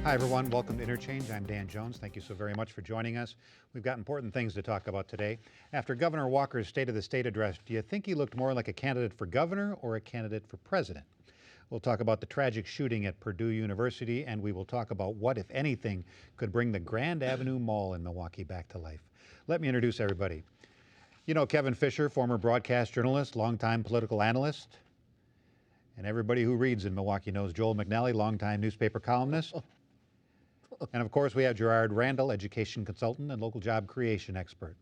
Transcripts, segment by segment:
Hi, everyone. Welcome to Interchange. I'm Dan Jones. Thank you so very much for joining us. We've got important things to talk about today. After Governor Walker's State of the State address, do you think he looked more like a candidate for governor or a candidate for president? We'll talk about the tragic shooting at Purdue University, and we will talk about what, if anything, could bring the Grand Avenue Mall in Milwaukee back to life. Let me introduce everybody. You know Kevin Fischer, former broadcast journalist, longtime political analyst. And everybody who reads in Milwaukee knows Joel McNally, longtime newspaper columnist. And of course, we have Gerard Randall, education consultant and local job creation expert.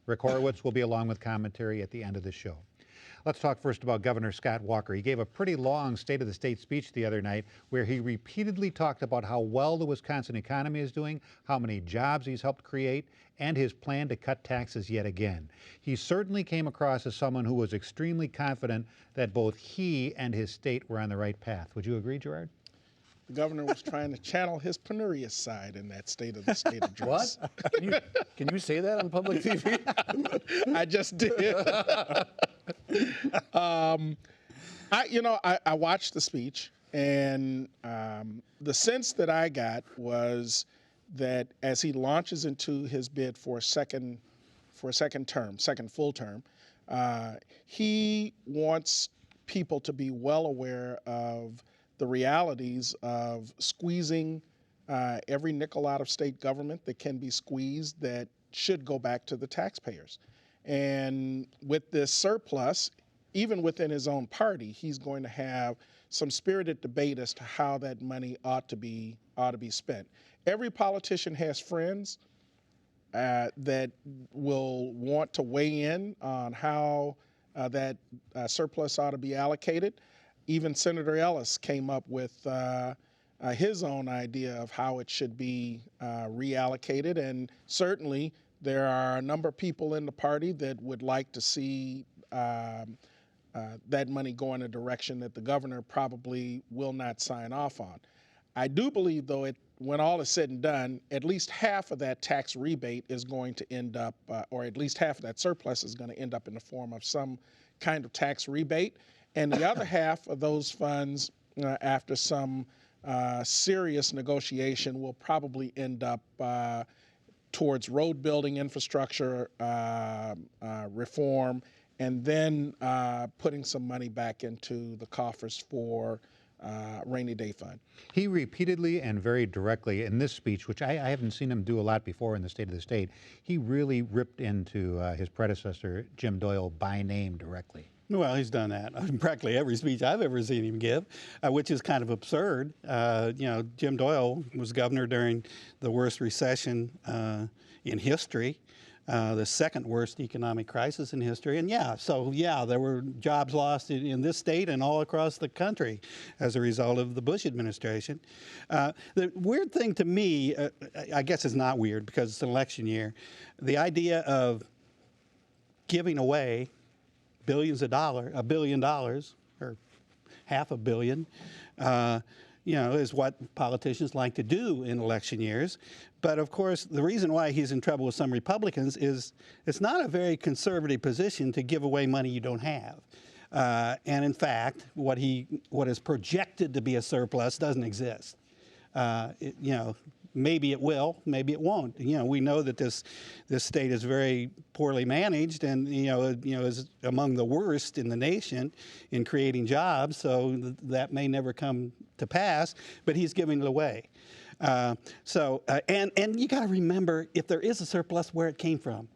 Rick Horowitz will be along with commentary at the end of the show. Let's talk first about Governor Scott Walker. He gave a pretty long State of the State speech the other night where he repeatedly talked about how well the Wisconsin economy is doing, how many jobs he's helped create, and his plan to cut taxes yet again. He certainly came across as someone who was extremely confident that both he and his state were on the right path. Would you agree, Gerard? The governor was trying to channel his penurious side in that State of the State address. What? Can you say that on public TV? I just did. I watched the speech, and the sense that I got was that as he launches into his bid for a second full term, he wants people to be well aware of the realities of squeezing every nickel out of state government that can be squeezed that should go back to the taxpayers. And with this surplus, even within his own party, he's going to have some spirited debate as to how that money ought to be spent. Every politician has friends that will want to weigh in on how that surplus ought to be allocated. Even Senator Ellis came up with his own idea of how it should be reallocated, and certainly there are a number of people in the party that would like to see that money go in a direction that the governor probably will not sign off on. I do believe, though, when all is said and done, at least half of that tax rebate is going to end up, or at least half of that surplus is going to end up in the form of some kind of tax rebate. And the other half of those funds, after some serious negotiation, will probably end up towards road building, infrastructure reform, and then putting some money back into the coffers for rainy day fund. He repeatedly and very directly in this speech, which I haven't seen him do a lot before in the State of the State, he really ripped into his predecessor, Jim Doyle, by name directly. Well, he's done that in practically every speech I've ever seen him give, which is kind of absurd. Jim Doyle was governor during the worst recession in history, the second worst economic crisis in history. And there were jobs lost in this state and all across the country as a result of the Bush administration. The weird thing to me, I guess it's not weird because it's an election year, the idea of giving away billions of dollars, $1 billion or $500 million, is what politicians like to do in election years. But of course, the reason why he's in trouble with some Republicans is it's not a very conservative position to give away money you don't have. And in fact, what is projected to be a surplus doesn't exist. Maybe it will, maybe it won't. We know that this state is very poorly managed, and is among the worst in the nation in creating jobs. So that may never come to pass. But he's giving it away. And you got to remember, if there is a surplus, where it came from.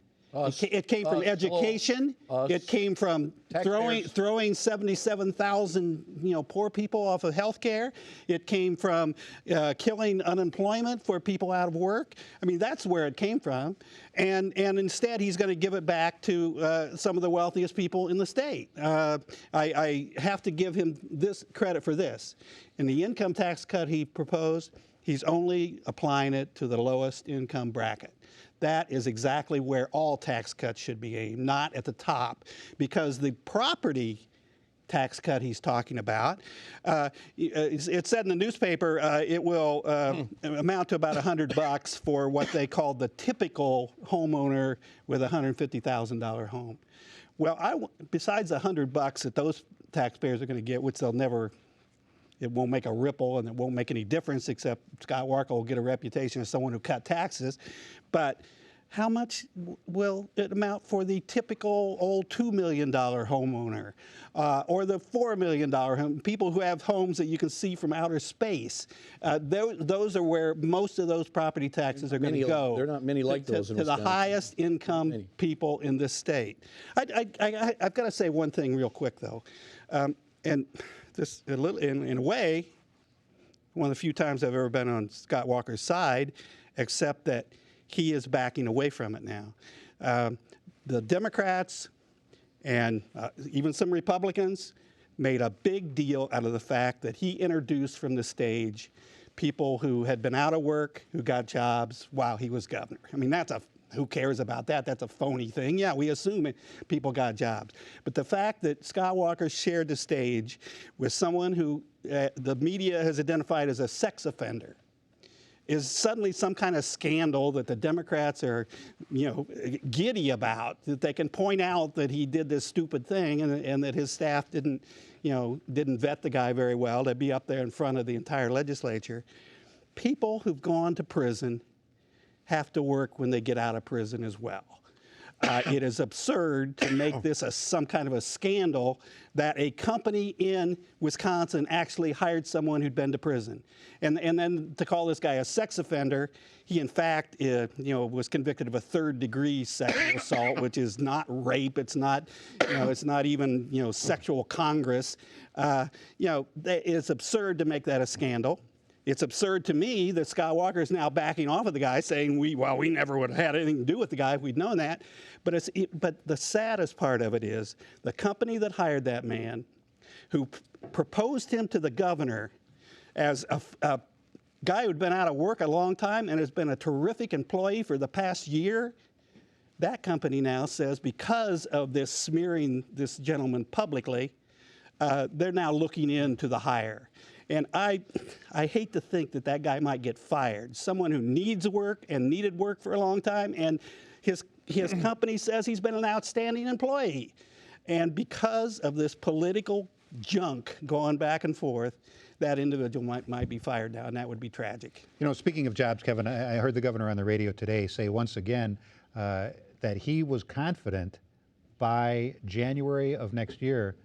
It came from education. It came from throwing 77,000 poor people off of health care. It came from killing unemployment for people out of work. I mean, that's where it came from. And instead, he's going to give it back to some of the wealthiest people in the state. I have to give him this credit for this. In the income tax cut he proposed, he's only applying it to the lowest income bracket. That is exactly where all tax cuts should be aimed, not at the top, because the property tax cut he's talking about, it said in the newspaper it will amount to about $100 for what they call the typical homeowner with a $150,000 home. Well, besides the $100 that those taxpayers are going to get, which they'll never it won't make a ripple and it won't make any difference, except Scott Walker will get a reputation as someone who cut taxes. But how much will it amount for the typical old $2 million homeowner or the $4 million home, people who have homes that you can see from outer space? Those are where most of those property taxes are going to go. There are not many like those in to the Wisconsin. highest income people in this state. I've got to say one thing real quick, though. And this, in a way, one of the few times I've ever been on Scott Walker's side, except that he is backing away from it now. The Democrats and even some Republicans made a big deal out of the fact that he introduced from the stage people who had been out of work, who got jobs while he was governor. I mean, who cares about that? That's a phony thing. Yeah, we assume people got jobs. But the fact that Scott Walker shared the stage with someone who the media has identified as a sex offender is suddenly some kind of scandal that the Democrats are, giddy about, that they can point out that he did this stupid thing and that his staff didn't vet the guy very well to be up there in front of the entire legislature. People who've gone to prison have to work when they get out of prison as well. It is absurd to make this some kind of a scandal that a company in Wisconsin actually hired someone who'd been to prison. And then to call this guy a sex offender, he in fact was convicted of a third-degree sexual assault, which is not rape, it's not even sexual congress. It's absurd to make that a scandal. It's absurd to me that Scott Walker is now backing off of the guy, saying we never would have had anything to do with the guy if we'd known that. But the saddest part of it is the company that hired that man, who proposed him to the governor as a guy who'd been out of work a long time and has been a terrific employee for the past year, that company now says because of this smearing this gentleman publicly, they're now looking into the hire. And I hate to think that guy might get fired. Someone who needs work and needed work for a long time, and his company says he's been an outstanding employee. And because of this political junk going back and forth, that individual might be fired now, and that would be tragic. Speaking of jobs, Kevin, I heard the governor on the radio today say once again that he was confident by January of next year,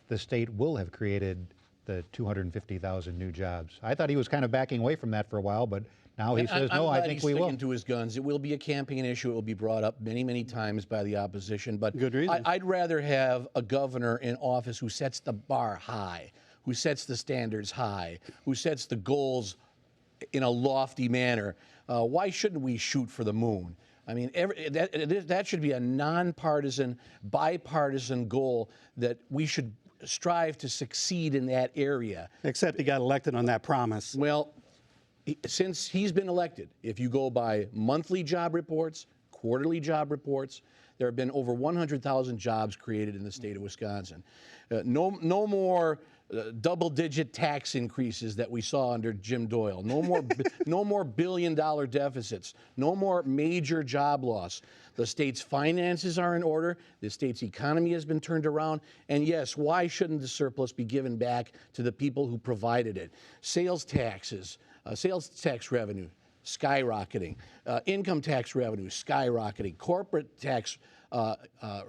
the state will have created the 250,000 new jobs. I thought he was kind of backing away from that for a while, but now he says, no, I think we will. I'm glad he's sticking to his guns. It will be a campaign issue. It will be brought up many, many times by the opposition. But good reason. I'd rather have a governor in office who sets the bar high, who sets the standards high, who sets the goals in a lofty manner. Why shouldn't we shoot for the moon? I mean, that should be a nonpartisan, bipartisan goal that we should strive to succeed in that area. Except he got elected on that promise. Well, since he's been elected, if you go by monthly job reports, quarterly job reports, there have been over 100,000 jobs created in the state of Wisconsin. No more double-digit tax increases that we saw under Jim Doyle. No more billion-dollar deficits. No more major job loss. The state's finances are in order. The state's economy has been turned around. And yes, why shouldn't the surplus be given back to the people who provided it? Sales taxes, sales tax revenue skyrocketing, income tax revenue skyrocketing, corporate tax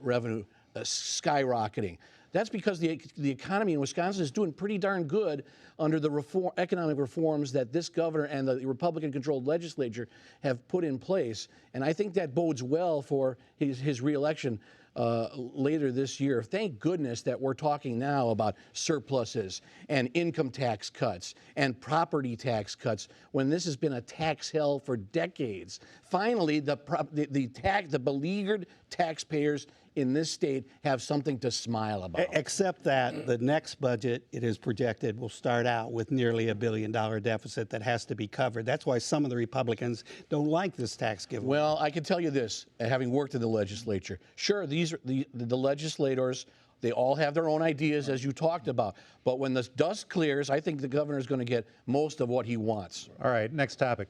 revenue skyrocketing. That's because the economy in Wisconsin is doing pretty darn good under the economic reforms that this governor and the Republican-controlled legislature have put in place. And I think that bodes well for his reelection later this year. Thank goodness that we're talking now about surpluses and income tax cuts and property tax cuts when this has been a tax hell for decades. Finally, the beleaguered taxpayers in this state have something to smile about. Except that the next budget, it is projected, will start out with nearly $1 billion deficit that has to be covered. That's why some of the Republicans don't like this tax giveaway. Well, I can tell you this, having worked in the legislature. Sure, the legislators, they all have their own ideas, as you talked about. But when the dust clears, I think the governor is going to get most of what he wants. All right, next topic.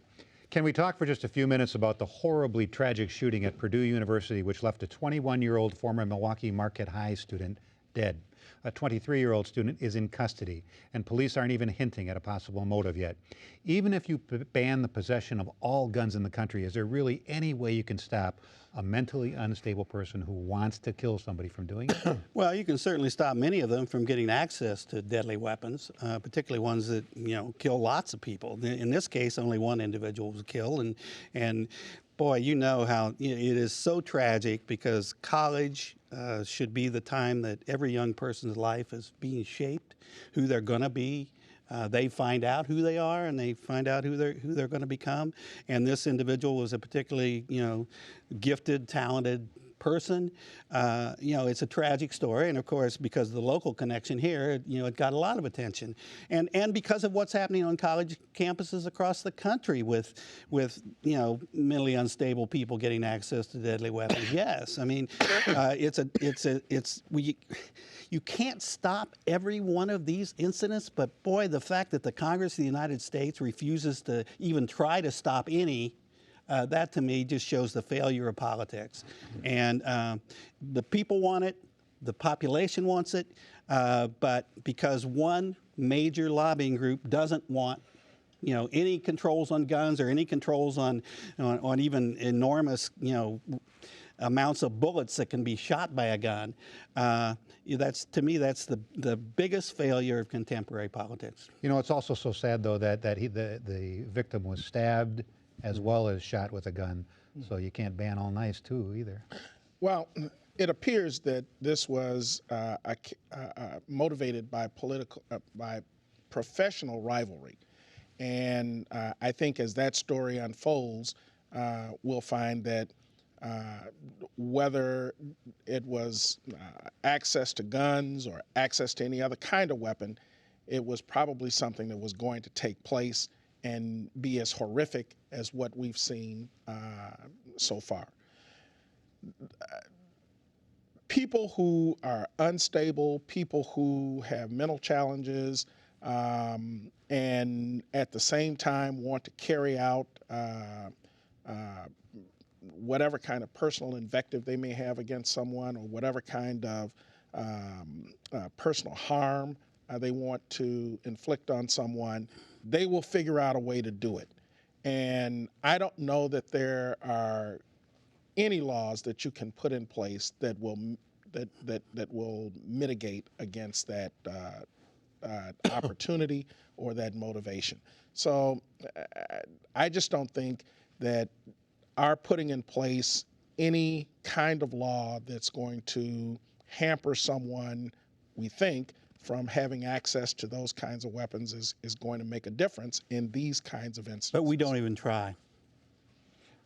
Can we talk for just a few minutes about the horribly tragic shooting at Purdue University, which left a 21-year-old former Milwaukee Marquette High student dead? A 23-year-old student is in custody, and police aren't even hinting at a possible motive yet. Even if you ban the possession of all guns in the country, is there really any way you can stop a mentally unstable person who wants to kill somebody from doing it? Well, you can certainly stop many of them from getting access to deadly weapons, particularly ones that kill lots of people. In this case, only one individual was killed, and boy, you know how it is so tragic, because college should be the time that every young person's life is being shaped, who they're going to be. They find out who they are, and they find out who they're going to become. And this individual was a particularly gifted, talented person. It's a tragic story, and of course, because of the local connection here, it got a lot of attention, and because of what's happening on college campuses across the country with mentally unstable people getting access to deadly weapons. Yes, I mean, you can't stop every one of these incidents, but boy, the fact that the Congress of the United States refuses to even try to stop any. That to me just shows the failure of politics. And the people want it, the population wants it, but because one major lobbying group doesn't want any controls on guns or any controls on even enormous amounts of bullets that can be shot by a gun, to me that's the biggest failure of contemporary politics. It's also so sad though that the victim was stabbed as well as shot with a gun, so you can't ban all knives too either. Well, it appears that this was motivated by by professional rivalry, and I think as that story unfolds, we'll find that whether it was access to guns or access to any other kind of weapon, it was probably something that was going to take place and be as horrific as what we've seen so far. People who are unstable, people who have mental challenges, and at the same time want to carry out whatever kind of personal invective they may have against someone, or whatever kind of personal harm they want to inflict on someone, they will figure out a way to do it. And I don't know that there are any laws that you can put in place that will mitigate against that opportunity or that motivation. So I just don't think that our putting in place any kind of law that's going to hamper someone, we think, from having access to those kinds of weapons is going to make a difference in these kinds of instances. But we don't even try.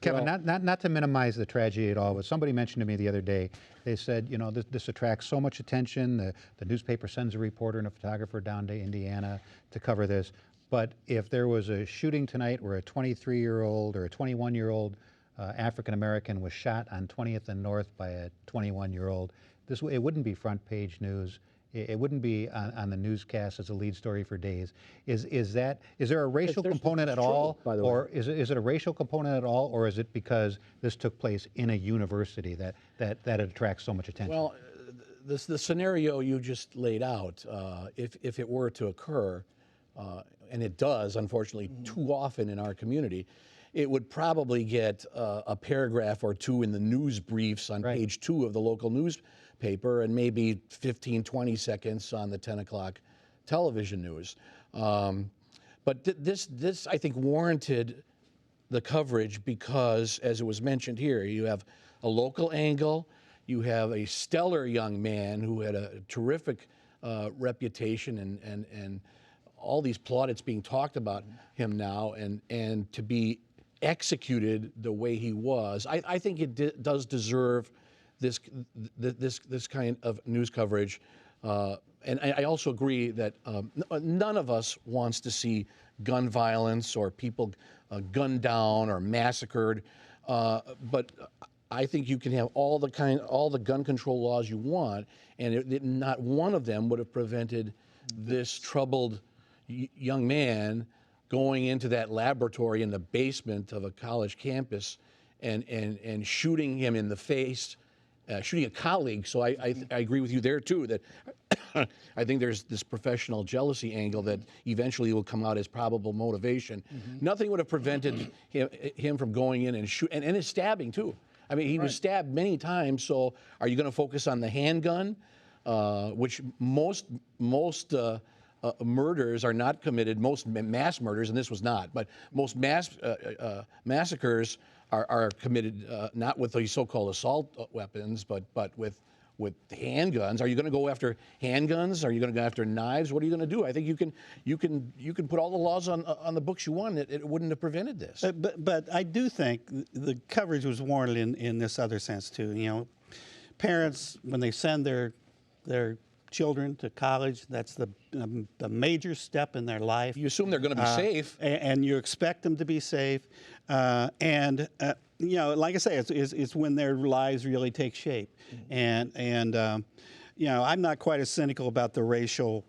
Kevin, not to minimize the tragedy at all, but somebody mentioned to me the other day, they said, this attracts so much attention, the newspaper sends a reporter and a photographer down to Indiana to cover this, but if there was a shooting tonight where a 23-year-old or a 21-year-old African-American was shot on 20th and North by a 21-year-old, it wouldn't be front page news. It wouldn't be on the newscast as a lead story for days. Is there a racial component at all, or is it a racial component at all, or is it because this took place in a university that it attracts so much attention? Well, the scenario you just laid out, if it were to occur, and it does, unfortunately, too often in our community, it would probably get a paragraph or two in the news briefs on page 2 of the local newspaper, and maybe 15, 20 seconds on the 10 o'clock television news. But this, I think, warranted the coverage because, as it was mentioned here, you have a local angle, you have a stellar young man who had a terrific reputation, and all these plaudits being talked about him now, and to be executed the way he was, I think it does deserve this kind of news coverage. And I also agree that none of us wants to see gun violence or people gunned down or massacred. But I think you can have all the gun control laws you want, and not one of them would have prevented this troubled young man going into that laboratory in the basement of a college campus and shooting him in the face shooting a colleague. So I agree with you there too, that I think there's this professional jealousy angle that eventually will come out as probable motivation. Nothing would have prevented him from going in and shoot, and his stabbing too. I mean, he was stabbed many times. So are you going to focus on the handgun, which most murders are not committed, most mass murders, and this was not, but most massacres are committed not with these so-called assault weapons, but with handguns. Are you going to go after handguns? Are you going to go after knives? What are you going to do? I think you can put all the laws on the books you want. It wouldn't have prevented this. But I do think the coverage was warranted in this other sense too. You know, parents, when they send their children to college, that's the major step in their life. You assume they're going to be safe, and you expect them to be safe. You know, like I say, it's when their lives really take shape. And you know, I'm not quite as cynical about the racial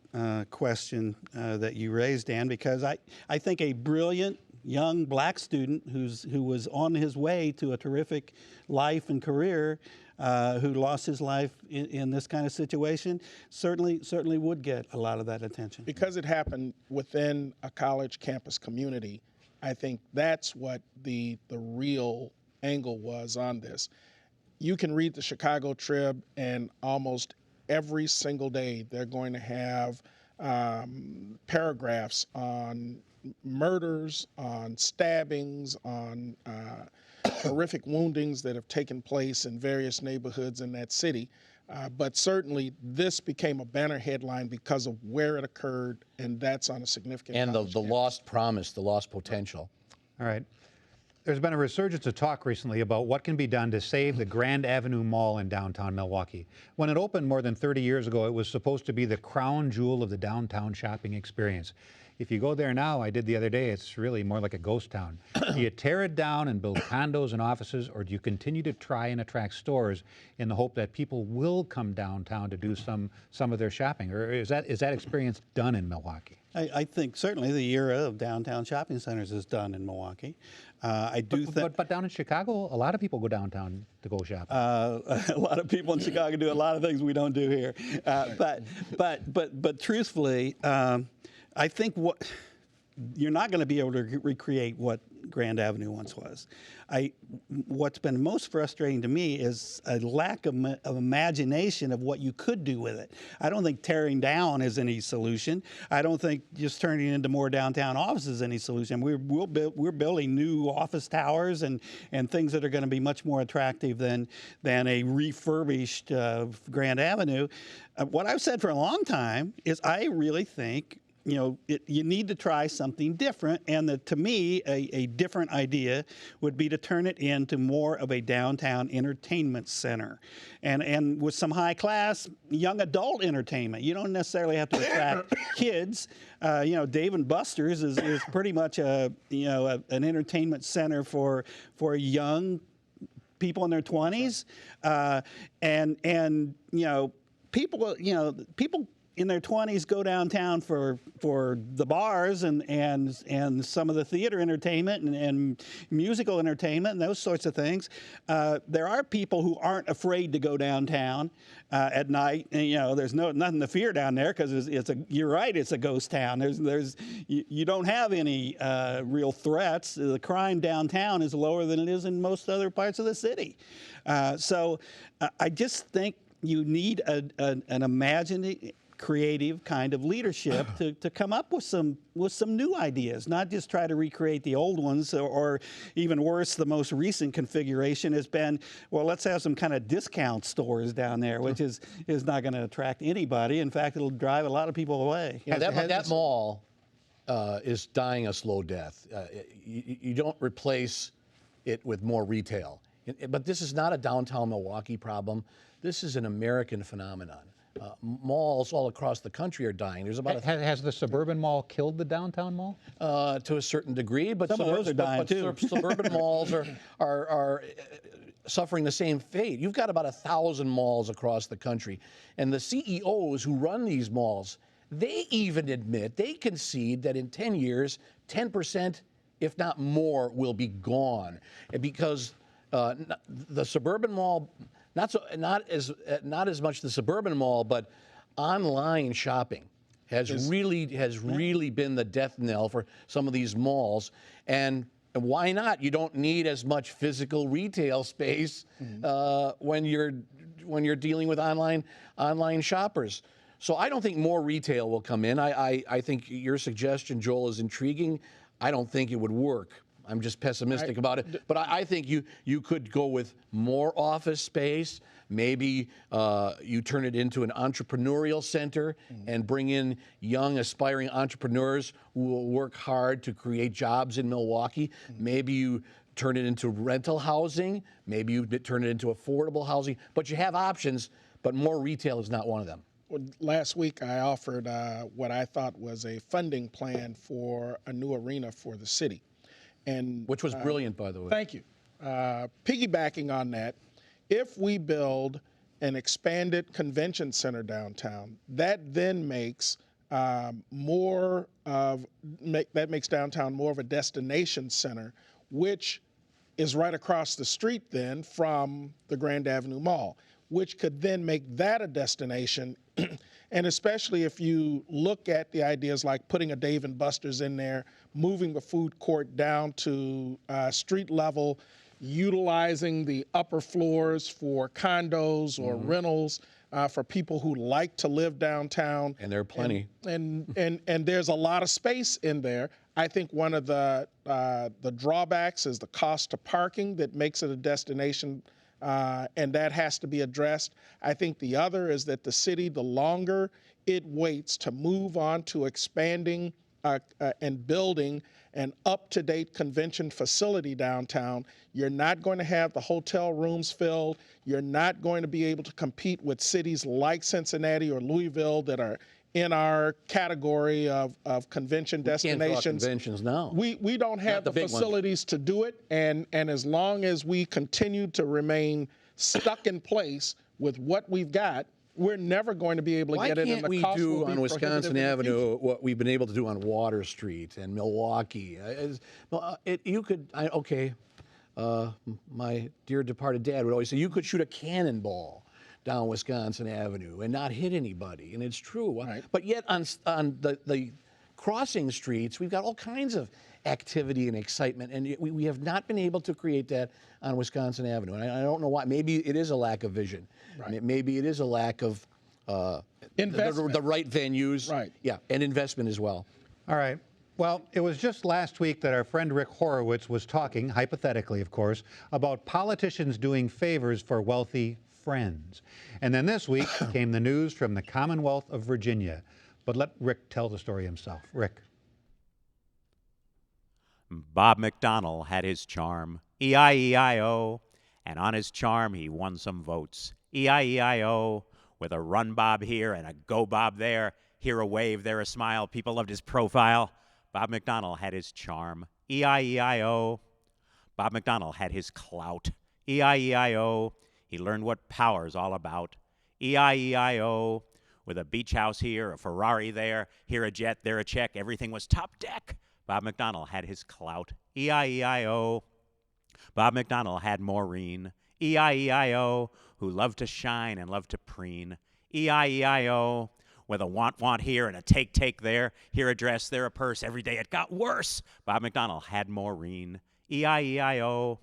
question that you raised, Dan, because I think a brilliant young black student who was on his way to a terrific life and career, who lost his life in this kind of situation, certainly would get a lot of that attention. Because it happened within a college campus community, I think that's what the real angle was on this. You can read the Chicago Trib, and almost every single day they're going to have paragraphs on murders, on stabbings, on horrific woundings that have taken place in various neighborhoods in that city. But certainly this became a banner headline because of where it occurred, and that's on a significant and the college campus. lost promise, the lost potential. All right. There's been a resurgence of talk recently about what can be done to save the Grand Avenue Mall in downtown Milwaukee. When it opened more than 30 years ago, it was supposed to be the crown jewel of the downtown shopping experience. If you go there now, I did the other day, it's really more like a ghost town. Do you tear it down and build condos and offices, or do you continue to try and attract stores in the hope that people will come downtown to do some of their shopping? Or is that experience done in Milwaukee? I think certainly the era of downtown shopping centers is done in Milwaukee. I do think, but down in Chicago, a lot of people go downtown to go shopping. a lot of people in Chicago do a lot of things we don't do here. But truthfully, I think you're not going to be able to recreate what Grand Avenue once was. What's been most frustrating to me is a lack of imagination of what you could do with it. I don't think tearing down is any solution. I don't think just turning into more downtown offices is any solution. We're building new office towers and things that are going to be much more attractive than a refurbished Grand Avenue. What I've said for a long time is I really think you need to try something different, and to me, a different idea would be to turn it into more of a downtown entertainment center, and with some high class young adult entertainment. You don't necessarily have to attract kids. Dave & Buster's is pretty much an entertainment center for young people in their 20s, people in their 20s go downtown for the bars and some of the theater entertainment and musical entertainment and those sorts of things. There are people who aren't afraid to go downtown at night. And, there's nothing to fear down there because you're right, it's a ghost town. You don't have any real threats. The crime downtown is lower than it is in most other parts of the city. So I just think you need an imaginative, creative kind of leadership to come up with some new ideas, not just try to recreate the old ones, or even worse, the most recent configuration has been, well, let's have some kind of discount stores down there, which is not going to attract anybody. In fact, it'll drive a lot of people away. That mall is dying a slow death. You don't replace it with more retail. But this is not a downtown Milwaukee problem. This is an American phenomenon. Malls all across the country are dying. There's about has the suburban mall killed the downtown mall? To a certain degree, but some of those are dying too. Suburban malls are suffering the same fate. You've got about 1,000 malls across the country, and the CEOs who run these malls, they even admit, they concede that in 10 years, 10%, if not more, will be gone, because the suburban mall not as much the suburban mall, but online shopping has really been the death knell for some of these malls. And why not? You don't need as much physical retail space when you're dealing with online shoppers. So I don't think more retail will come in. I think your suggestion, Joel, is intriguing. I don't think it would work. I'm just pessimistic about it. But I think you could go with more office space. Maybe you turn it into an entrepreneurial center and bring in young, aspiring entrepreneurs who will work hard to create jobs in Milwaukee. Maybe you turn it into rental housing. Maybe you turn it into affordable housing. But you have options, but more retail is not one of them. Last week, I offered what I thought was a funding plan for a new arena for the city. Which was brilliant, by the way. Thank you. Piggybacking on that, if we build an expanded convention center downtown, that then makes downtown more of a destination center, which is right across the street then from the Grand Avenue Mall, which could then make that a destination. And especially if you look at the ideas like putting a Dave & Buster's in there, moving the food court down to street level, utilizing the upper floors for condos or rentals for people who like to live downtown. And there are plenty. And there's a lot of space in there. I think one of the drawbacks is the cost of parking that makes it a destination, and that has to be addressed. I think the other is that the city, the longer it waits to move on to expanding and building an up-to-date convention facility downtown, you're not going to have the hotel rooms filled. You're not going to be able to compete with cities like Cincinnati or Louisville that are in our category of convention destinations. Can't draw conventions now. We don't have the facilities to do it, and as long as we continue to remain stuck in place with what we've got, we're never going to be able to get it, and the cost will be Why can't we do on Wisconsin prohibitive in the future. Avenue what we've been able to do on Water Street and Milwaukee? My dear departed dad would always say, you could shoot a cannonball down Wisconsin Avenue and not hit anybody, and it's true. Right. But yet on the crossing streets, we've got all kinds of activity and excitement, and we have not been able to create that on Wisconsin Avenue. And I don't know why. Maybe it is a lack of vision. Right. Maybe it is a lack of Investment. the right venues. Right. Yeah, and investment as well. All right. Well, it was just last week that our friend Rick Horowitz was talking, hypothetically of course, about politicians doing favors for wealthy friends. And then this week came the news from the Commonwealth of Virginia. But let Rick tell the story himself. Rick. Bob McDonnell had his charm, E-I-E-I-O, and on his charm he won some votes. E-I-E-I-O, with a run Bob here and a go Bob there, here a wave, there a smile, people loved his profile. Bob McDonnell had his charm, E-I-E-I-O. Bob McDonnell had his clout, E-I-E-I-O. He learned what power's all about, E-I-E-I-O. With a beach house here, a Ferrari there, here a jet, there a check, everything was top deck. Bob McDonnell had his clout, E-I-E-I-O. Bob McDonnell had Maureen, E-I-E-I-O, who loved to shine and loved to preen, E-I-E-I-O. With a want here and a take there, here a dress, there a purse, every day it got worse. Bob McDonnell had Maureen, E-I-E-I-O.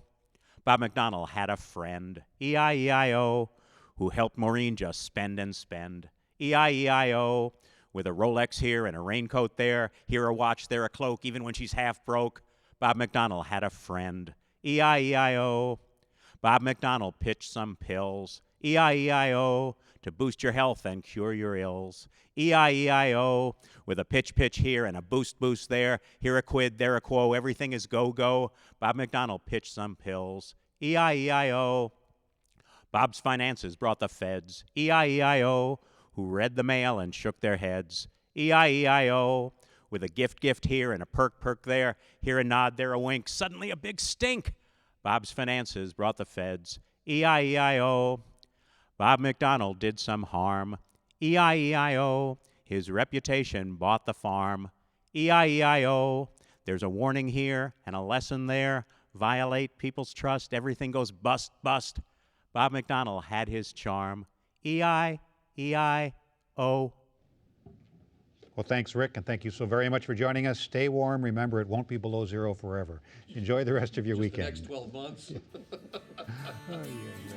Bob McDonnell had a friend, E-I-E-I-O, who helped Maureen just spend and spend, E-I-E-I-O. With a Rolex here and a raincoat there, here a watch, there a cloak, even when she's half broke. Bob McDonnell had a friend, E-I-E-I-O. Bob McDonnell pitched some pills, E-I-E-I-O, to boost your health and cure your ills, E-I-E-I-O. With a pitch here and a boost there, here a quid, there a quo, everything is go. Bob McDonnell pitched some pills, E-I-E-I-O. Bob's finances brought the feds, E-I-E-I-O, who read the mail and shook their heads, E-I-E-I-O. With a gift here and a perk there, here a nod, there a wink, suddenly a big stink. Bob's finances brought the feds, E-I-E-I-O. Bob McDonnell did some harm, E-I-E-I-O. His reputation bought the farm, E-I-E-I-O. There's a warning here and a lesson there. Violate people's trust, everything goes bust. Bob McDonnell had his charm. E-I-E-I-O. Well, thanks, Rick, and thank you so very much for joining us. Stay warm. Remember, it won't be below zero forever. Enjoy the rest of your weekend. The next 12 months. Oh, yeah, yeah.